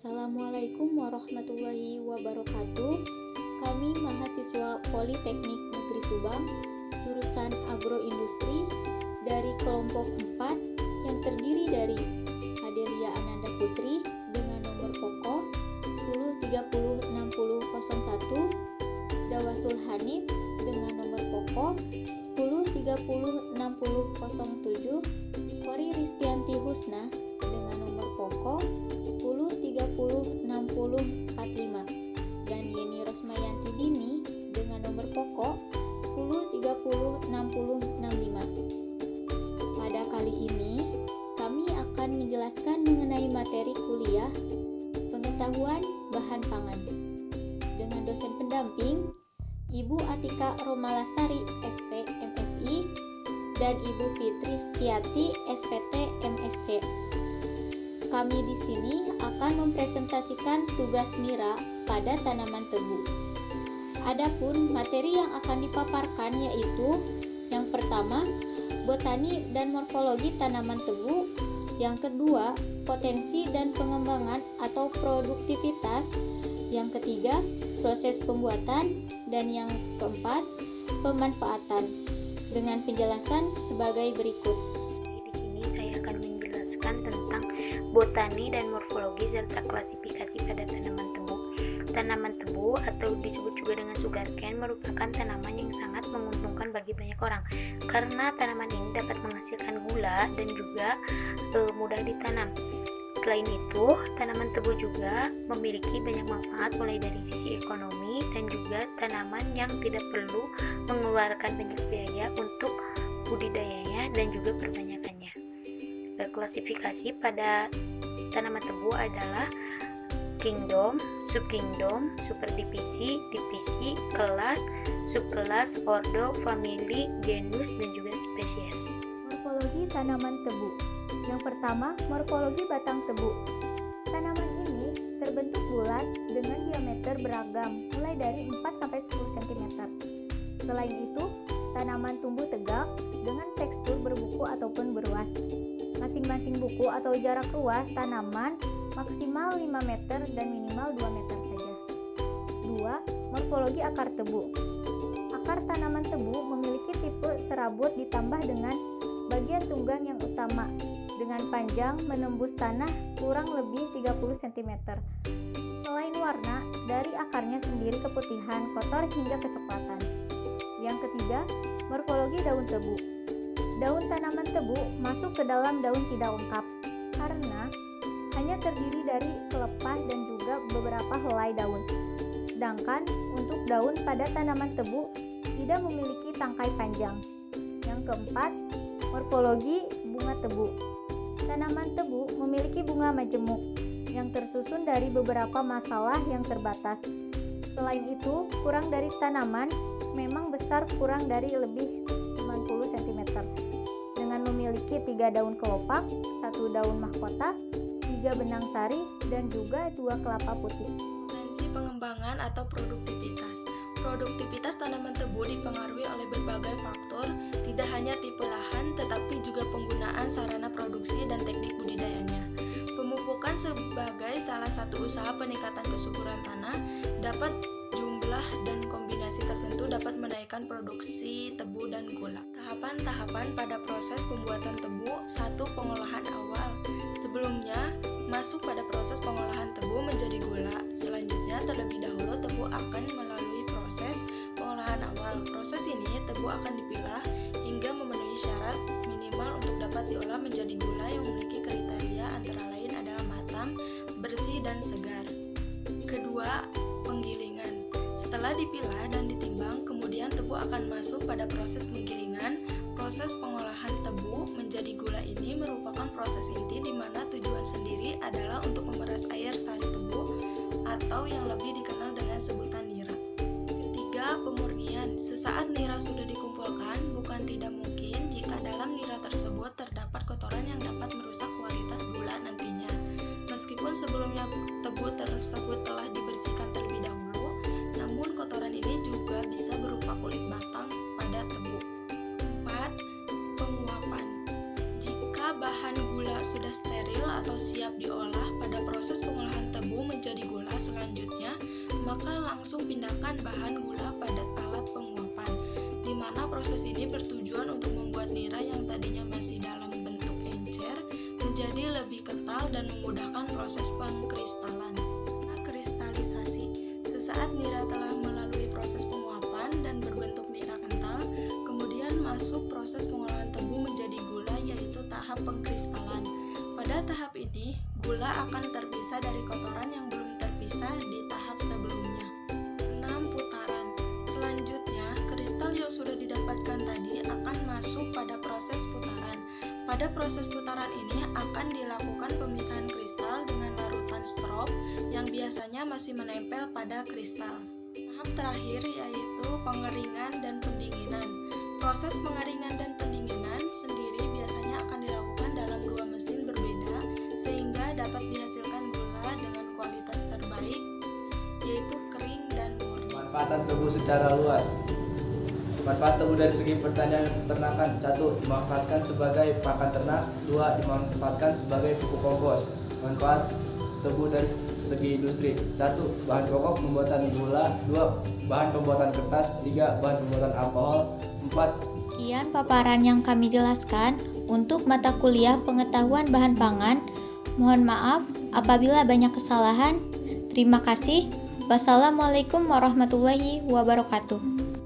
Assalamualaikum warahmatullahi wabarakatuh. Kami mahasiswa Politeknik Negeri Subang, jurusan Agroindustri dari kelompok 4 yang terdiri dari Adelia Ananda Putri dengan nomor pokok 10306001, Dawasul Hanif dengan nomor pokok 10306007, Kori Ristianti Husna dengan nomor pokok 10306045, dan Yeni Rosmayanti Dini dengan nomor pokok 10306065. Pada kali ini kami akan menjelaskan mengenai materi kuliah pengetahuan bahan pangan dengan dosen pendamping Ibu Atika Romalasari SP MSI dan Ibu Fitri Ciati SPT MSC. Kami di sini akan mempresentasikan tugas nira pada tanaman tebu. Adapun materi yang akan dipaparkan yaitu yang pertama, botani dan morfologi tanaman tebu, yang kedua, potensi dan pengembangan atau produktivitas, yang ketiga, proses pembuatan, dan yang keempat, pemanfaatan, dengan penjelasan sebagai berikut. Di sini saya akan menjelaskan tentang botani dan morfologi serta klasifikasi pada tanaman tebu. Tanaman tebu atau disebut juga dengan sugarcane merupakan tanaman yang sangat menguntungkan bagi banyak orang karena tanaman ini dapat menghasilkan gula dan juga mudah ditanam. Selain itu, tanaman tebu juga memiliki banyak manfaat mulai dari sisi ekonomi dan juga tanaman yang tidak perlu mengeluarkan banyak biaya untuk budidayanya dan juga perbanyakannya. Klasifikasi pada tanaman tebu adalah kingdom, subkingdom, superdivisi, divisi, kelas, subkelas, ordo, famili, genus, dan juga spesies. Morfologi tanaman tebu. Yang pertama, morfologi batang tebu. Tanaman ini terbentuk bulat dengan diameter beragam, mulai dari 4-10 cm. Selain itu, tanaman tumbuh tegak dengan tekstur berbuku ataupun beruas. Masing-masing buku atau jarak ruas tanaman maksimal 5 meter dan minimal 2 meter saja. 2. Morfologi akar tebu. Akar tanaman tebu memiliki tipe serabut ditambah dengan bagian tunggang yang utama dengan panjang menembus tanah kurang lebih 30 cm. Selain warna, dari akarnya sendiri keputihan, kotor hingga kecoklatan. Yang ketiga, morfologi daun tebu. Daun tanaman tebu masuk ke dalam daun tidak lengkap karena hanya terdiri dari pelepah dan juga beberapa helai daun. Sedangkan untuk daun pada tanaman tebu tidak memiliki tangkai panjang. Yang keempat, morfologi bunga tebu. Tanaman tebu memiliki bunga majemuk yang tersusun dari beberapa masalah yang terbatas. Selain itu, kurang dari tanaman memang besar kurang dari lebih 90 cm dengan memiliki 3 daun kelopak, 1 daun mahkota, 3 benang sari, dan juga 2 kelapa putih. Potensi pengembangan atau produktivitas. Produktivitas tanaman tebu dipengaruhi oleh berbagai faktor, tidak hanya tipe lahan, tetapi juga penggunaan sarana produksi dan teknik budidayanya. Pemupukan sebagai salah satu usaha peningkatan kesuburan tanah, dapat jumlah dan kombinasi tertentu dapat menaikkan produksi tebu dan gula. Tahapan-tahapan pada proses pembuatan tebu. 1. Pengolahan awal. Sebelumnya, masuk pada proses pengolahan tebu menjadi gula. Selanjutnya, terlebih dahulu tebu akan melalui proses pengolahan awal. Proses ini, tebu akan dipilah hingga memenuhi syarat minimal untuk dapat diolah menjadi gula yang memiliki kriteria antara lain adalah matang, bersih, dan segar. Kedua, penggilingan. Setelah dipilah dan ditimbang, kemudian tebu akan masuk pada proses penggilingan. Proses pengolahan tebu menjadi gula ini merupakan proses inti di mana tujuan sendiri adalah untuk memeras air sari tebu atau yang lebih dikenal dengan sebutan nira. Ketiga, pemurnian. Sesaat nira sudah dikumpulkan, bukan tidak mungkin jika dalam nira tersebut terdapat kotoran yang dapat merusak kualitas gula nantinya. Meskipun sebelumnya tebu tersebut telah dibersihkan terlebih dahulu, namun kotoran ini juga bisa berupa kulit batang pada tebu. 4. Penguapan. Jika bahan gula sudah steril atau siap diolah, pada proses pengolahan tebu maka langsung pindahkan bahan gula pada alat penguapan, di mana proses ini bertujuan untuk membuat nira yang tadinya masih dalam bentuk encer menjadi lebih kental dan memudahkan proses pengkristalan. Kristalisasi. Sesaat nira telah melalui proses penguapan dan berbentuk nira kental, kemudian masuk proses pengolahan tebu menjadi gula, yaitu tahap pengkristalan. Pada tahap ini, gula akan terpisah dari kotoran yang belum terpisah di tahap sebelumnya. 6 putaran. Selanjutnya, kristal yang sudah didapatkan tadi akan masuk pada proses putaran. Pada proses putaran ini akan dilakukan pemisahan kristal dengan larutan strop yang biasanya masih menempel pada kristal. Tahap terakhir yaitu pengeringan dan pendinginan. Proses pengeringan dan pendinginan sendiri biasanya akan dilakukan dalam 2 mesin berbeda sehingga dapat dihasilkan gula dengan kualitas terbaik, yaitu kering dan murni. Manfaatan tebu secara luas. Manfaat tebu dari segi pertanian peternakan: 1. Dimanfaatkan sebagai pakan ternak. 2. Dimanfaatkan sebagai pupuk kompos. Manfaat tebu dari segi industri: 1. Bahan pokok pembuatan gula. 2. Bahan pembuatan kertas. 3. Bahan pembuatan alkohol. 4. Sekian paparan yang kami jelaskan untuk mata kuliah pengetahuan bahan pangan. Mohon maaf apabila banyak kesalahan. Terima kasih. Wassalamualaikum warahmatullahi wabarakatuh.